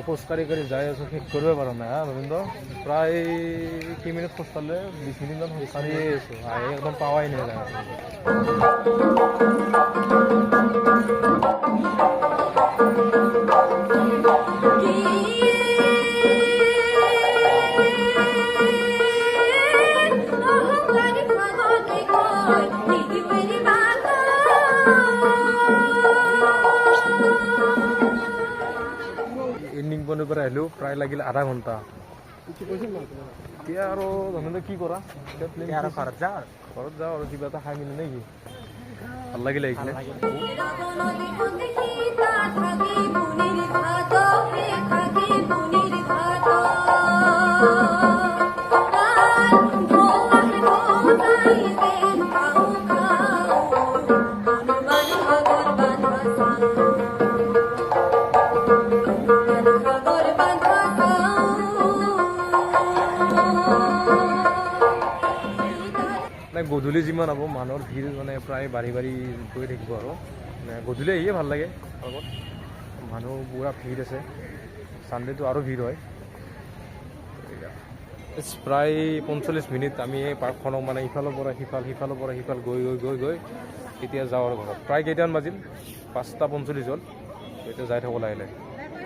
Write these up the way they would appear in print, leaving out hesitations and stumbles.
খোজকাঢ়ি যাই আছোঁ, শেষ কৰিবই পৰা নাই। ৰবীন্দ্ৰ প্ৰায় কেইমিনিট খোজ কাঢ়িলে 20 মিনিটমান খোজ কাঢ়িয়ে আছোঁ, আহি একদম পাৱাই নাই জেগা। এণ্ডিং পইণ্টৰ পৰা আহিলোঁ, প্ৰায় লাগিল আধা ঘণ্টা। এতিয়া আৰু ধৰ্মেন্দ্ৰ কি কৰা? ঘৰত যাওঁ আৰু কিবা এটা খাই মেলি নেকি? ভাল লাগিলে এইখিনি। গধূলি যিমান হ'ব মানুহৰ ভিৰ মানে প্ৰায় বাঢ়ি গৈ থাকিব আৰু মানে গধূলি আহিয়ে ভাল লাগে। আগত মানুহ পুৰা ভিৰ আছে, ছানডেটো আৰু ভিৰ হয়। প্ৰায় 45 মিনিট আমি এই পাৰ্কখনক মানে ইফালৰ পৰা সিফাল গৈ এতিয়া যাওঁ আৰু ঘৰত। প্ৰায় কেইটামান বাজিল? 5:45 হ'ল। এতিয়া যাই থাকোঁ লাহে লাহে।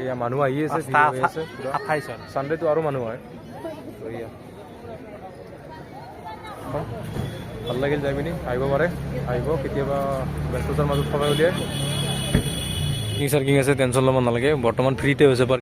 এয়া মানুহ আহি আছে, ভিৰ হৈ আছে। ছানডেটো আৰু মানুহ হয়। এয়া ভাল লাগিল যাই পিনি। আহিব পাৰে, আহিব কেতিয়াবা ব্যস্ততাৰ মাজত সময় উলিয়াই। চাৰ্কিং আছে, টেনশ্যন ল'ব নালাগে। বৰ্তমান ফ্ৰীতে হৈছে।